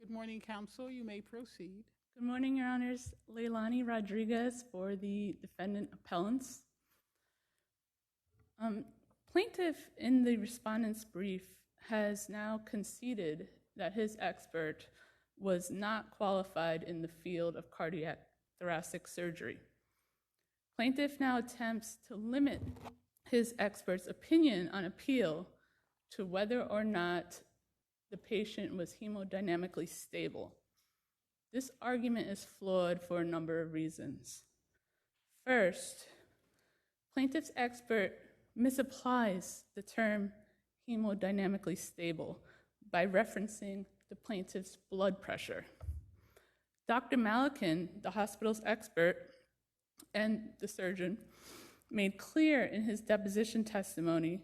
Good morning, counsel. You may proceed. Good morning, Your Honors. Leilani Rodriguez for the defendant appellants. Plaintiff in the respondent's brief has now conceded that his expert was not qualified in the field of cardiac thoracic surgery. Plaintiff now attempts to limit his expert's opinion on appeal to whether or not the patient was hemodynamically stable. This argument is flawed for a number of reasons. First, plaintiff's expert misapplies the term hemodynamically stable by referencing the plaintiff's blood pressure. Dr. Malikan, the hospital's expert and the surgeon, made clear in his deposition testimony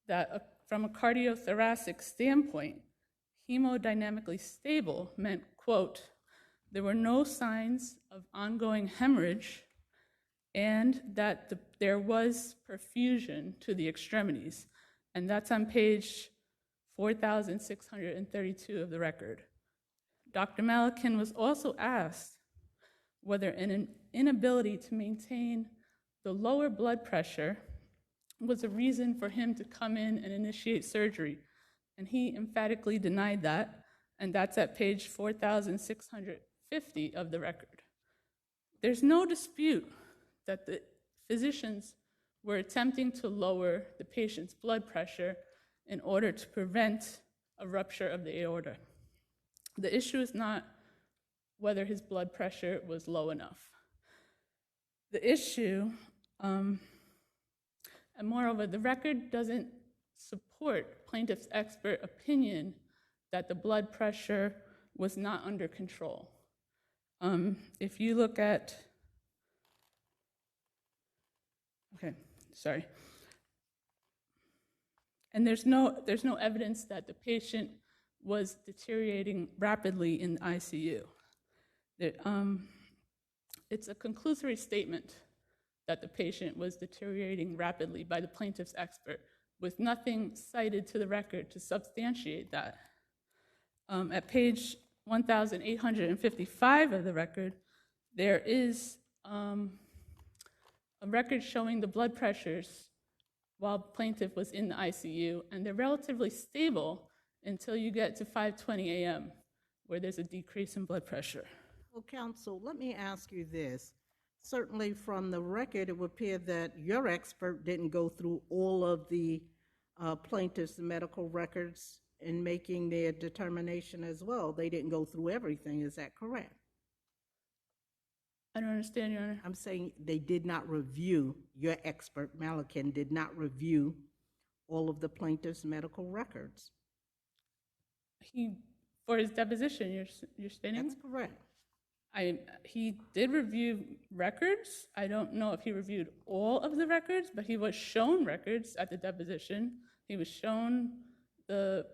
that from a cardiothoracic standpoint, hemodynamically stable meant, quote, there were no signs of ongoing hemorrhage and that there was perfusion to the extremities. And that's on page 4,632 of the record. Dr. Malikan was also asked whether an inability to maintain the lower blood pressure was a reason for him to come in and initiate surgery. And he emphatically denied that, and that's at page 4,650 of the record. There's no dispute that the physicians were attempting to lower the patient's blood pressure in order to prevent a rupture of the aorta. The issue is not whether his blood pressure was low enough. The issue, and moreover, the record doesn't support plaintiff's expert opinion that the blood pressure was not under control. If you look at, and there's no evidence that the patient was deteriorating rapidly in the ICU. It's a conclusory statement that the patient was deteriorating rapidly by the plaintiff's expert, with nothing cited to the record to substantiate that. At page 1,855 of the record, there is a record showing the blood pressures while plaintiff was in the ICU, and they're relatively stable until you get to 5:20 a.m., where there's a decrease in blood pressure. Well, counsel, let me ask you this. Certainly from the record, it would appear that your expert didn't go through all of the plaintiff's medical records in making their determination as well. They didn't go through everything. Is that correct? I don't understand, Your Honor. I'm saying they did not review, your expert, Malikan, did not review all of the plaintiff's medical records. For his deposition, you're stating? That's correct. He did review records. I don't know if he reviewed all of the records, but he was shown records at the deposition. He was shown the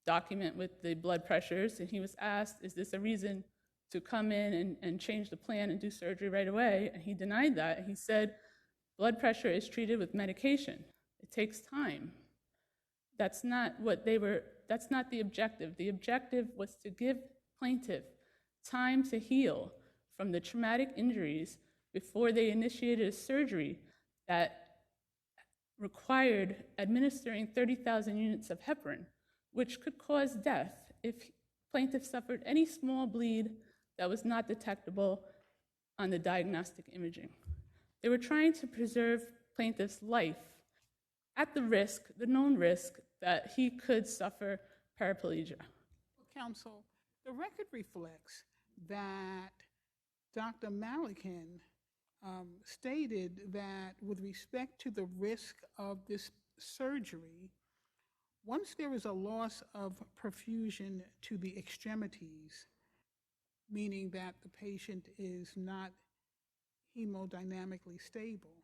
document with the blood pressures, and he was asked, is this a reason to come in and change the plan and do surgery right away? And he denied that. He said, blood pressure is treated with medication. It takes time. That's not the objective. The objective was to give plaintiff time to heal from the traumatic injuries before they initiated a surgery that required administering 30,000 units of heparin, which could cause death if plaintiff suffered any small bleed that was not detectable on the diagnostic imaging. They were trying to preserve plaintiff's life at the risk, the known risk, that he could suffer paraplegia. Well, counsel, the record reflects that Dr. Malikan stated that with respect to the risk of this surgery, once there is a loss of perfusion to the extremities, meaning that the patient is not hemodynamically stable,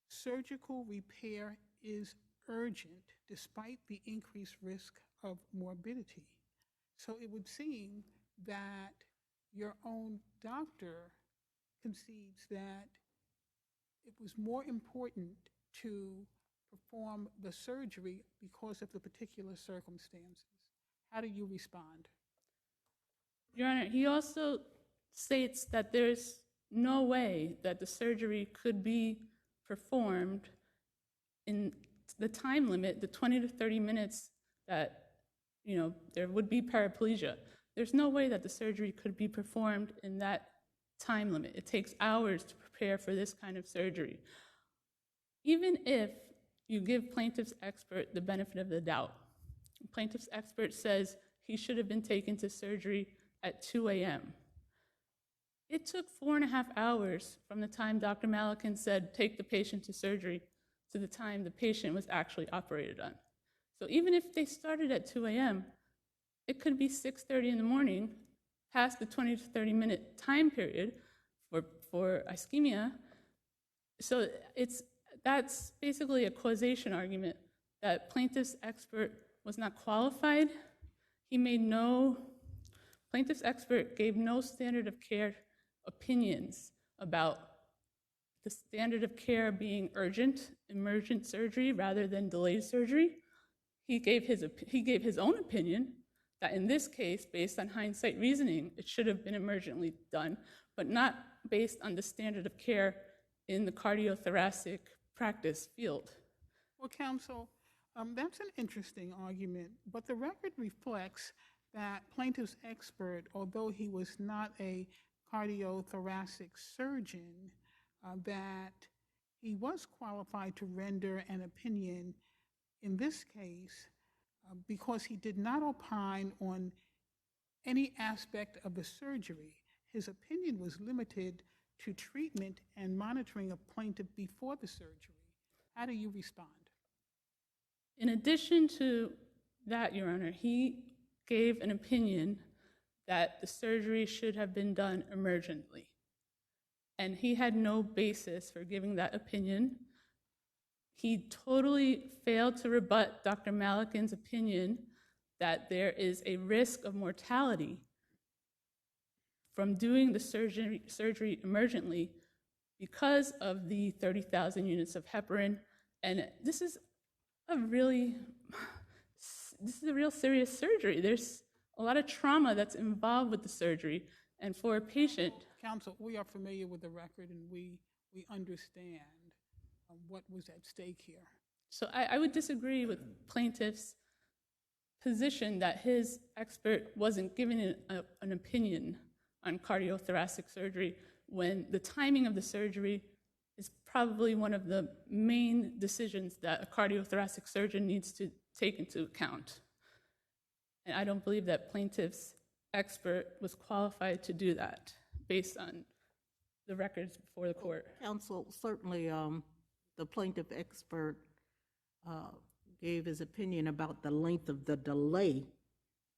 surgical repair is urgent despite the increased risk of morbidity. So it would seem that your own doctor concedes that it was more important to perform the surgery because of the particular circumstances. How do you respond? Your Honor, he also states that there's no way that the surgery could be performed in the time limit, the 20 to 30 minutes that, there would be paraplegia. There's no way that the surgery could be performed in that time limit. It takes hours to prepare for this kind of surgery. Even if you give plaintiff's expert the benefit of the doubt, plaintiff's expert says he should have been taken to surgery at 2 a.m. It took 4.5 hours from the time Dr. Malikan said, take the patient to surgery, to the time the patient was actually operated on. So even if they started at 2 a.m., it could be 6:30 in the morning, past the 20 to 30 minute time period for ischemia. So that's basically a causation argument that plaintiff's expert was not qualified. Plaintiff's expert gave no standard of care opinions about the standard of care being urgent, emergent surgery rather than delayed surgery. He gave his own opinion that in this case, based on hindsight reasoning, it should have been emergently done, but not based on the standard of care in the cardiothoracic practice field. Well, counsel, that's an interesting argument, but the record reflects that plaintiff's expert, although he was not a cardiothoracic surgeon, that he was qualified to render an opinion in this case because he did not opine on any aspect of the surgery. His opinion was limited to treatment and monitoring of plaintiff before the surgery. How do you respond? In addition to that, Your Honor, he gave an opinion that the surgery should have been done emergently. And he had no basis for giving that opinion. He totally failed to rebut Dr. Malikan's opinion that there is a risk of mortality from doing the surgery emergently because of the 30,000 units of heparin. And this is a real serious surgery. There's a lot of trauma that's involved with the surgery. And for a patient... Counsel, we are familiar with the record and we understand what was at stake here. So I would disagree with plaintiff's position that his expert wasn't giving an opinion on cardiothoracic surgery when the timing of the surgery is probably one of the main decisions that a cardiothoracic surgeon needs to take into account. And I don't believe that plaintiff's expert was qualified to do that based on the records before the court. Counsel, certainly the plaintiff expert gave his opinion about the length of the delay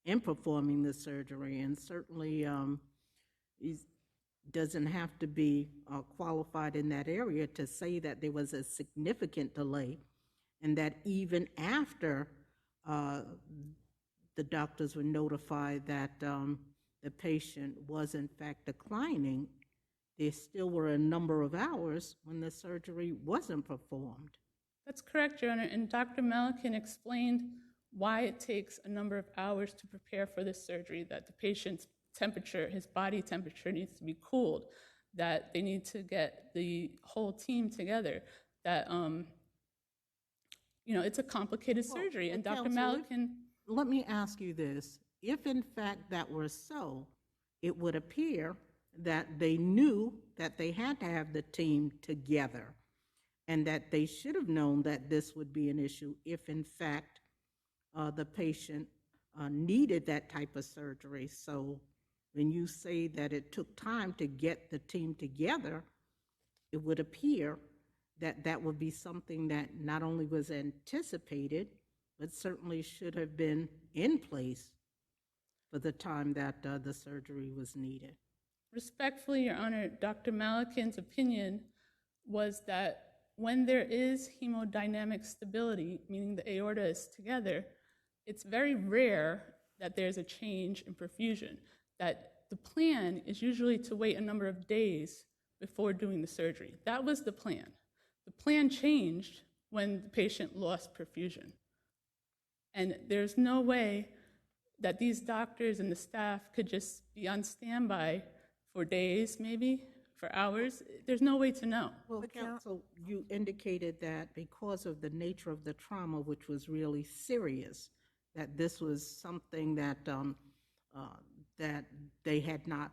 in performing the surgery, and certainly he doesn't have to be qualified in that area to say that there was a significant delay, and that even after the doctors were notified that the patient was in fact declining, there still were a number of hours when the surgery wasn't performed. That's correct, Your Honor, and Dr. Malikan explained why it takes a number of hours to prepare for this surgery, that the patient's temperature, his body temperature needs to be cooled, that they need to get the whole team together, that, it's a complicated surgery, and Dr. Malikan... Let me ask you this. If in fact that were so, it would appear that they knew that they had to have the team together and that they should have known that this would be an issue if in fact the patient needed that type of surgery. So when you say that it took time to get the team together, it would appear that that would be something that not only was anticipated, but certainly should have been in place for the time that the surgery was needed. Respectfully, Your Honor, Dr. Malikan's opinion was that when there is hemodynamic stability, meaning the aorta is together, it's very rare that there's a change in perfusion, that the plan is usually to wait a number of days before doing the surgery. That was the plan. The plan changed when the patient lost perfusion. And there's no way that these doctors and the staff could just be on standby for days, maybe, for hours. There's no way to know. Well, counsel, you indicated that because of the nature of the trauma, which was really serious, that this was something that that they had not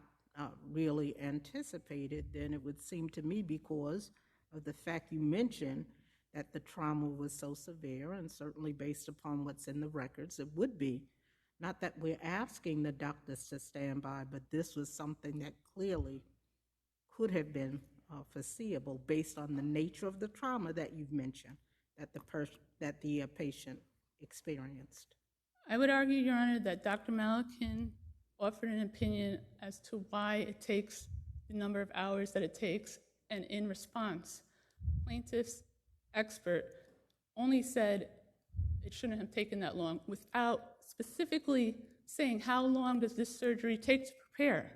really anticipated. Then it would seem to me, because of the fact you mentioned that the trauma was so severe, and certainly based upon what's in the records, it would be. Not that we're asking the doctors to stand by, but this was something that clearly could have been foreseeable based on the nature of the trauma that you've mentioned that the patient experienced. I would argue, Your Honor, that Dr. Malikin offered an opinion as to why it takes the number of hours that it takes, and in response, plaintiff's expert only said it shouldn't have taken that long without specifically saying how long does this surgery take to prepare.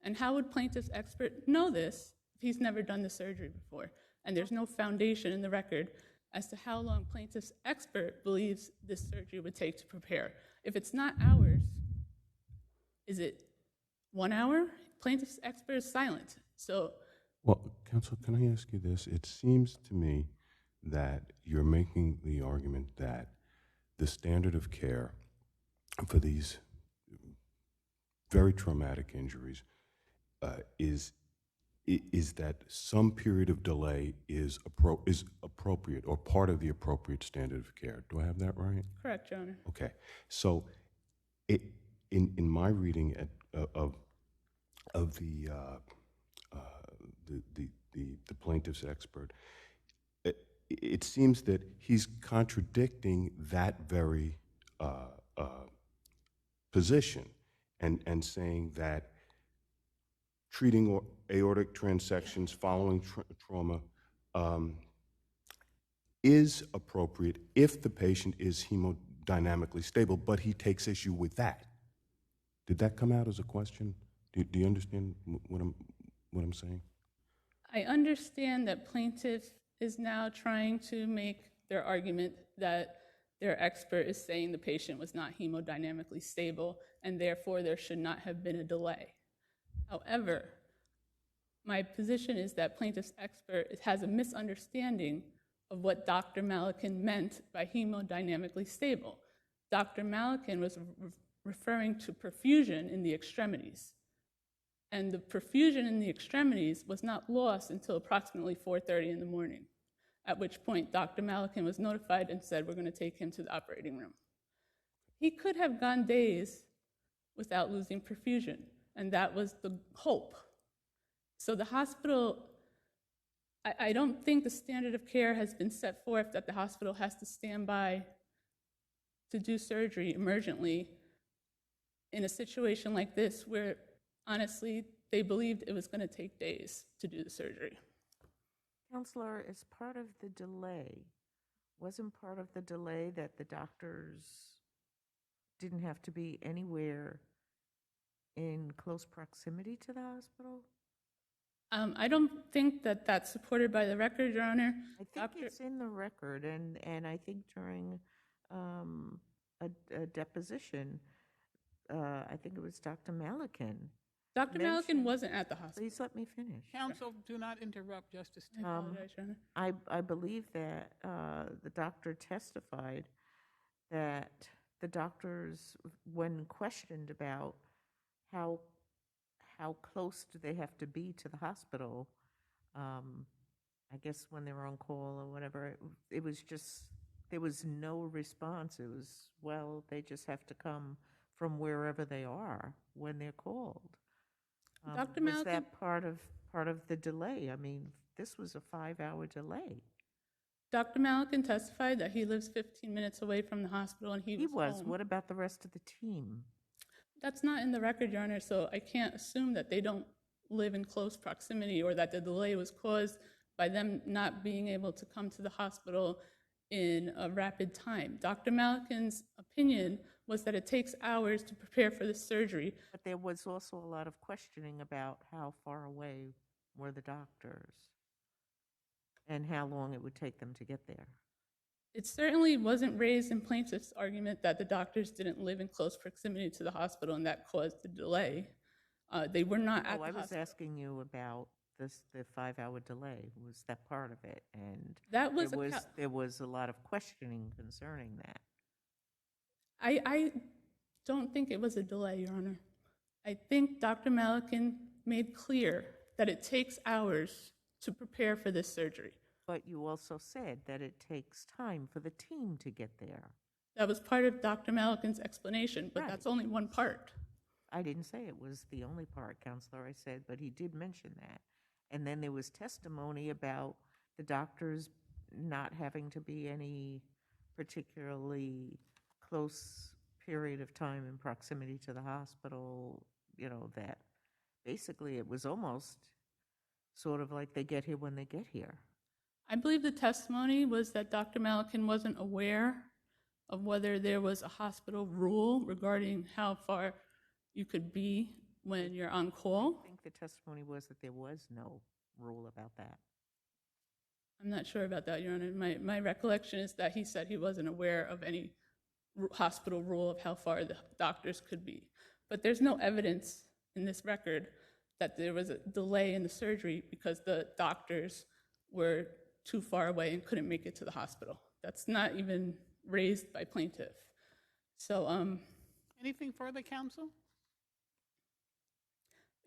And how would plaintiff's expert know this if he's never done the surgery before? And there's no foundation in the record as to how long plaintiff's expert believes this surgery would take to prepare. If it's not hours, is it 1 hour? Plaintiff's expert is silent. So, well, counsel, can I ask you this? It seems to me that you're making the argument that the standard of care for these very traumatic injuries is that some period of delay is appropriate or part of the appropriate standard of care. Do I have that right? correct, Your Honor. Okay. So, in my reading of the plaintiff's expert, it seems that he's contradicting that very position and saying that treating aortic transections following trauma is appropriate if the patient is hemodynamically stable, but he takes issue with that. Did that come out as a question? Do you understand what I'm saying? I understand that plaintiff is now trying to make their argument that their expert is saying the patient was not hemodynamically stable and therefore there should not have been a delay. However, my position is that plaintiff's expert has a misunderstanding of what Dr. Malikin meant by hemodynamically stable. Dr. Malikin was referring to perfusion in the extremities. And the perfusion in the extremities was not lost until approximately 4:30 in the morning, at which point Dr. Malikin was notified and said, we're going to take him to the operating room. He could have gone days without losing perfusion, and that was the hope. So the hospital, I don't think the standard of care has been set forth that the hospital has to stand by to do surgery emergently in a situation like this where, honestly, they believed it was going to take days to do the surgery. Counselor, as part of the delay, wasn't part of the delay that the doctors didn't have to be anywhere in close proximity to the hospital? I don't think that that's supported by the record, Your Honor. I think it's in the record, and I think during a deposition, I think it was Dr. Malikin. Dr. Malikin wasn't at the hospital. Please let me finish. Counsel, do not interrupt Justice Taylor. I apologize, Your Honor. I believe that the doctor testified that the doctors, when questioned about how close do they have to be to the hospital, I guess when they were on call or whatever, it was just, there was no response. It was, well, they just have to come from wherever they are when they're called. Dr. Was Malikin, that part of the delay? I mean, this was a 5-hour delay. Dr. Malikin testified that he lives 15 minutes away from the hospital and he was home. What about the rest of the team? That's not in the record, Your Honor, so I can't assume that they don't live in close proximity or that the delay was caused by them not being able to come to the hospital in a rapid time. Dr. Malikin's opinion was that it takes hours to prepare for the surgery. But there was also a lot of questioning about how far away were the doctors and how long it would take them to get there. It certainly wasn't raised in plaintiff's argument that the doctors didn't live in close proximity to the hospital and that caused the delay. They were not at Oh, the I was hospital. asking you about the 5-hour delay. Was that part of it? And That was there was a lot of questioning concerning that. I don't think it was a delay, Your Honor. I think Dr. Malikan made clear that it takes hours to prepare for this surgery. But you also said that it takes time for the team to get there. That was part of Dr. Malikan's explanation, but Right. that's only one part. I didn't say it was the only part, Counselor. I said, but he did mention that. And then there was testimony about the doctors not having to be any particularly close period of time in proximity to the hospital, that basically it was almost sort of like they get here when they get here. I believe the testimony was that Dr. Malikan wasn't aware of whether there was a hospital rule regarding how far you could be when you're on call. I think the testimony was that there was no rule about that. I'm not sure about that, Your Honor. My recollection is that he said he wasn't aware of any hospital rule of how far the doctors could be. But there's no evidence in this record that there was a delay in the surgery because the doctors were too far away and couldn't make it to the hospital. That's not even raised by plaintiff. So, Anything further, counsel?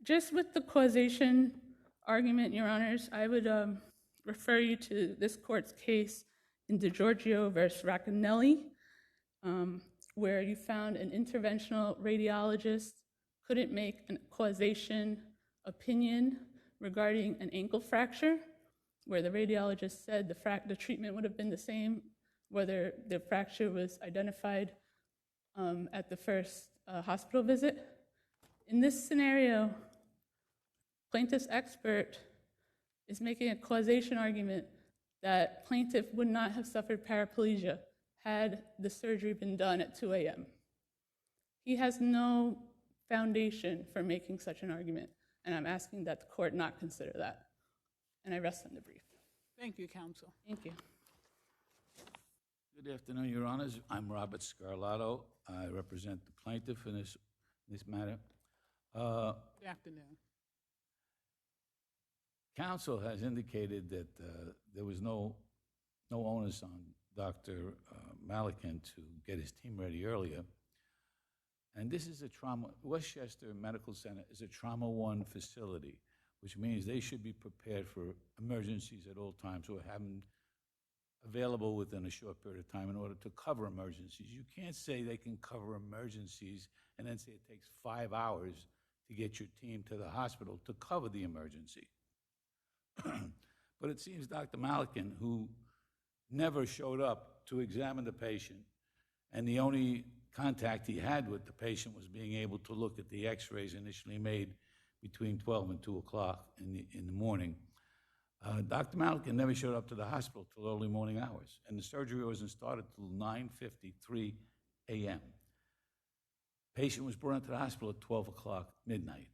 just with the causation argument, Your Honors, I would refer you to this court's case in DiGiorgio versus Racanelli, where you found an interventional radiologist couldn't make a causation opinion regarding an ankle fracture, where the radiologist said the treatment would have been the same whether the fracture was identified at the first hospital visit. In this scenario, plaintiff's expert is making a causation argument that plaintiff would not have suffered paraplegia had the surgery been done at 2 a.m. He has no foundation for making such an argument, and I'm asking that the court not consider that. And I rest on the brief. Thank you, counsel. Thank you. Good afternoon, Your Honors. I'm Robert Sgarlato. I represent the plaintiff in this matter. Good afternoon. Counsel has indicated that there was no onus on Dr. Malikan to get his team ready earlier. And this is Westchester Medical Center is a Trauma 1 facility, which means they should be prepared for emergencies at all times or have them available within a short period of time in order to cover emergencies. You can't say they can cover emergencies and then say it takes 5 hours to get your team to the hospital to cover the emergency. But it seems Dr. Malikan, who never showed up to examine the patient, and the only contact he had with the patient was being able to look at the x-rays initially made between 12 and 2 o'clock in the morning. Dr. Malikan never showed up to the hospital till early morning hours, and the surgery wasn't started till 9:53 a.m. Patient was brought into the hospital at 12 o'clock midnight.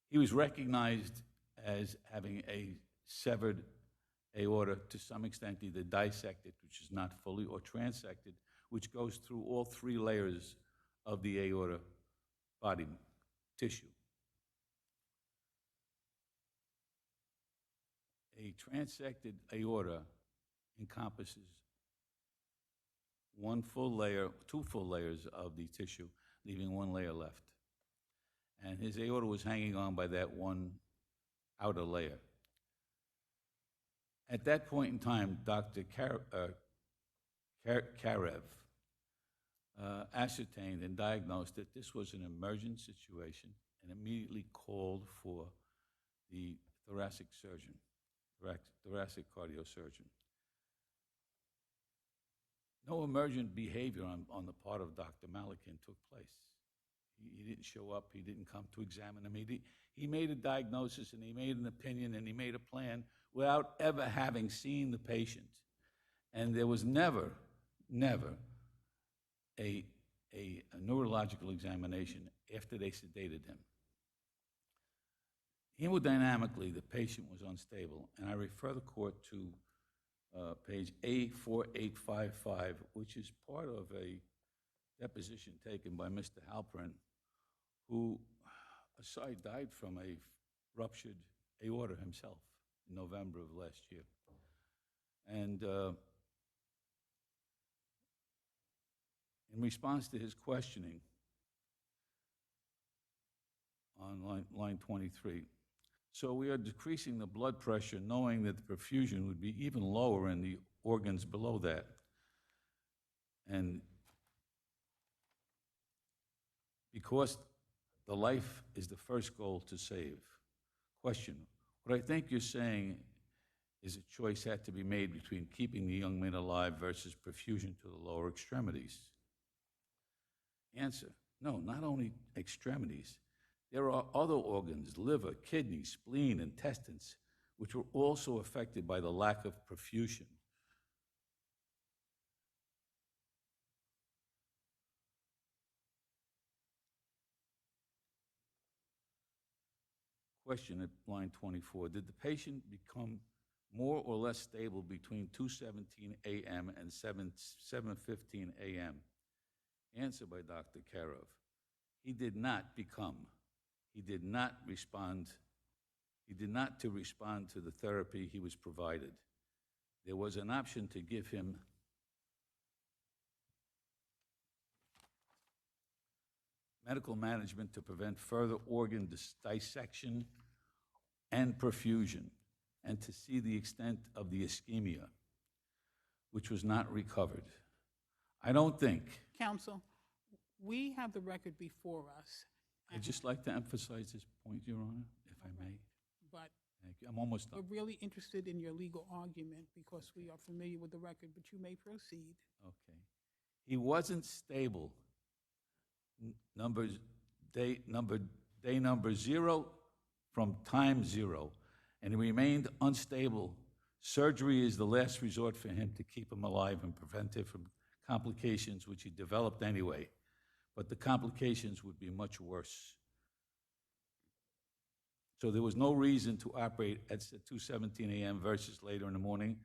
He was recognized as having a severed aorta to some extent, either dissected, which is not fully, or transected, which goes through all 3 layers of the aorta body tissue. A transected aorta encompasses 2 full layers of the tissue, leaving 1 layer left. And his aorta was hanging on by that 1 outer layer. At that point in time, Dr. Karev ascertained and diagnosed that this was an emergent situation and immediately called for the thoracic surgeon, thoracic cardiosurgeon. No emergent behavior on the part of Dr. Malikan took place. He didn't show up. He didn't come to examine him. He made a diagnosis, and he made an opinion, and he made a plan without ever having seen the patient. And there was never a neurological examination after they sedated him. Hemodynamically, the patient was unstable, and I refer the court to page A4855, which is part of a deposition taken by Mr. Halpern, who, aside, died from a ruptured aorta himself in November of last year. And in response to his questioning on line 23, so we are decreasing the blood pressure knowing that the perfusion would be even lower in the organs below that. And because the life is the first goal to save. Question, what I think you're saying is a choice had to be made between keeping the young man alive versus perfusion to the lower extremities. Answer, no, not only extremities. There are other organs, liver, kidney, spleen, intestines, which were also affected by the lack of perfusion. Question at line 24, did the patient become more or less stable between 2:17 a.m. and 7:15 a.m.? Answer by Dr. Karov, he did not become. He did not respond. He did not to respond to the therapy he was provided. There was an option to give him medical management to prevent further organ dissection and perfusion, and to see the extent of the ischemia, which was not recovered. I don't think. Counsel, we have the record before us. I'd just like to emphasize this point, Your Honor, if I may. But Thank you. I'm almost done. we're really interested in your legal argument because we are familiar with the record, but you may proceed. Okay. He wasn't stable. Day number 0 from time 0, and he remained unstable. Surgery is the last resort for him to keep him alive and prevent him from complications, which he developed anyway. But the complications would be much worse. So there was no reason to operate at 2:17 a.m. versus later in the morning.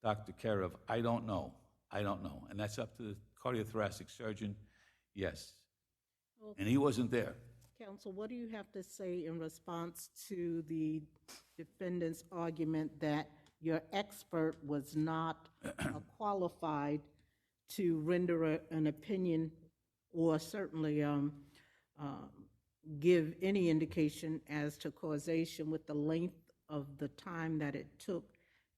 Dr. Karov, I don't know. I don't know. And that's up to the cardiothoracic surgeon, yes. Well, And he wasn't there. Counsel, what do you have to say in response to the defendant's argument that your expert was not qualified to render an opinion or certainly give any indication as to causation with the length of the time that it took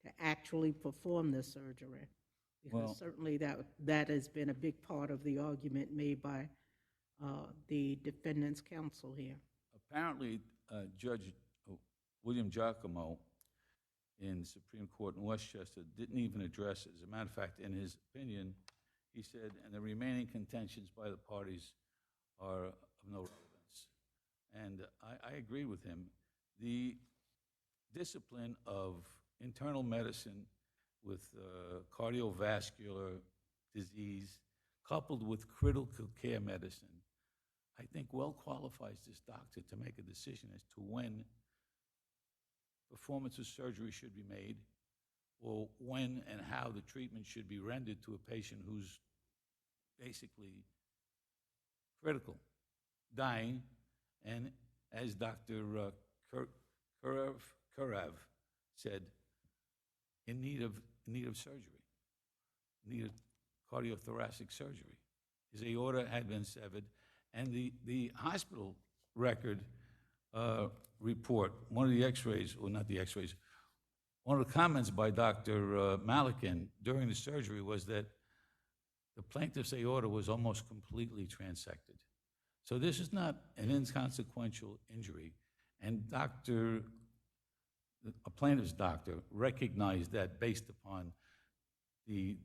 to actually perform the surgery? Because Well, certainly that has been a big part of the argument made by the defendant's counsel here. apparently, Judge William Giacomo in Supreme Court in Westchester didn't even address it. As a matter of fact, in his opinion, he said, and the remaining contentions by the parties are of no relevance. And I agree with him. The discipline of internal medicine with cardiovascular disease coupled with critical care medicine, I think well qualifies this doctor to make a decision as to when performance of surgery should be made, or when and how the treatment should be rendered to a patient who's basically critical, dying, and as Dr. Kurav said, in need of surgery, need of cardiothoracic surgery. His aorta had been severed, and the hospital record report, one of the x-rays, or not the x-rays, one of the comments by Dr. Malikin during the surgery was that the plaintiff's aorta was almost completely transected. So this is not an inconsequential injury, and a plaintiff's doctor recognized that based upon the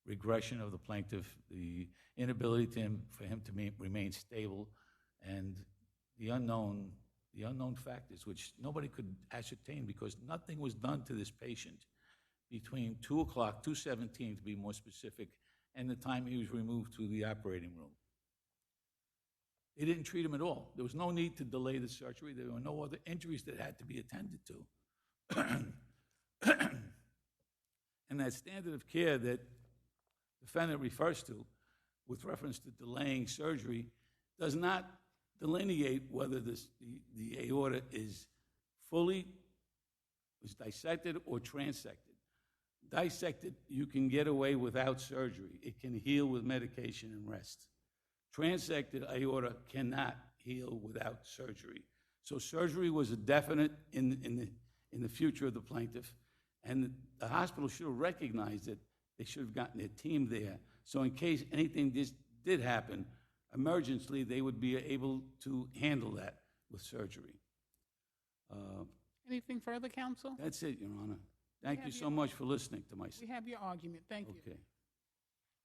regression of the plaintiff, the inability for him to remain stable, and the unknown factors, which nobody could ascertain because nothing was done to this patient between 2 o'clock, 2:17 to be more specific, and the time he was removed to the operating room. They didn't treat him at all. There was no need to delay the surgery. There were no other injuries that had to be attended to. And that standard of care that defendant refers to with reference to delaying surgery does not delineate whether the aorta is dissected or transected. Dissected, you can get away without surgery. It can heal with medication and rest. Transected aorta cannot heal without surgery. So surgery was a definite in the future of the plaintiff, and the hospital should have recognized it. They should have gotten their team there. So in case anything did happen, emergently, they would be able to handle that with surgery. Anything further, counsel? That's it, Your Honor. Thank you have so your- much for listening to my. We have your argument. Thank you. Okay.